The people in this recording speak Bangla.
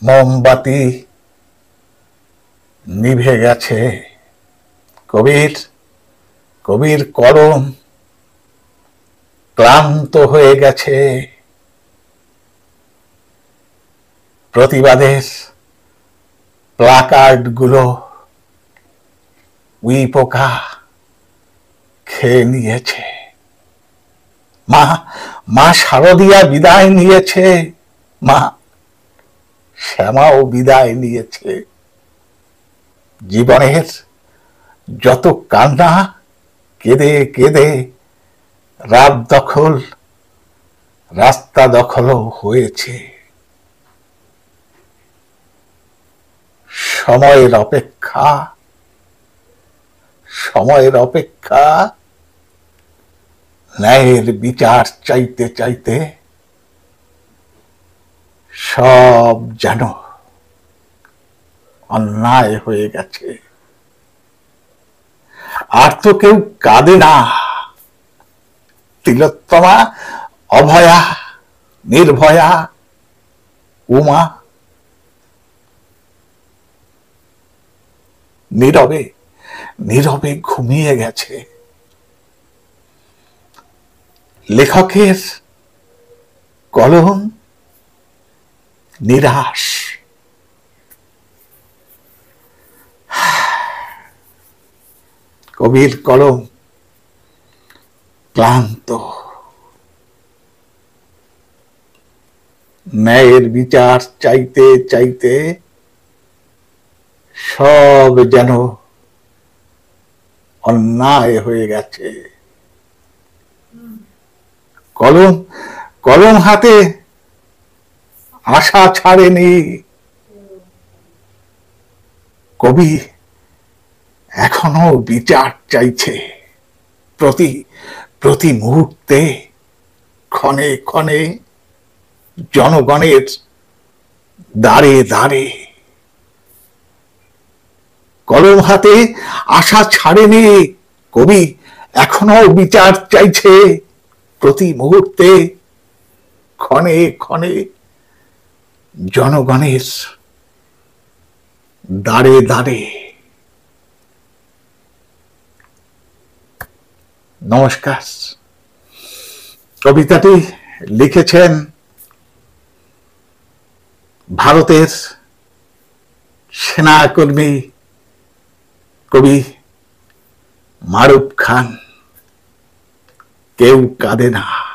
মোমবাতি নিভে গেছে, কবির কবির কলম ক্লান্ত হয়ে গেছে, প্রতিবাদের প্লাকার্ড গুলো উই পোকা খেয়ে নিয়েছে। মা মা শারদিয়া বিদায় নিয়েছে, মা শ্যামাও বিদায় নিয়েছে। জীবনের যত কান্না কেঁদে কেঁদে রাত দখল, রাস্তা দখলও হয়েছে। সময়ের অপেক্ষা, সময়ের অপেক্ষা, ন্যায়ের বিচার চাইতে চাইতে সব যেন অন্যায় হয়ে গেছে। আর তো কেউ কাঁদে না। তিলোত্তমা, অভয়া, নির্ভয়া, উমা নীরবে নীরবে ঘুমিয়ে গেছে। লেখকের কলম নিরাশ, কবির কলম ক্লান্ত। ন্যায়ের বিচার চাইতে চাইতে সব যেন অন্যায় হয়ে গেছে। কলম কলম হাতে আশা ছাড়েনি, কবি এখনো বিচার চাইছে। প্রতি প্রতি মুহূর্তে, ক্ষণে ক্ষণে জনগণের দ্বারে দ্বারে। কলম হাতে আশা ছাড়েনি, কবি এখনো বিচার চাইছে। প্রতি মুহূর্তে, ক্ষণে ক্ষণে জনগণের দ্বারে দ্বারে। নমস্কার। কবিতাটি লিখেছেন ভারতের সেনাকর্মী কবি মারুফ খান। কেউ কাঁদে না।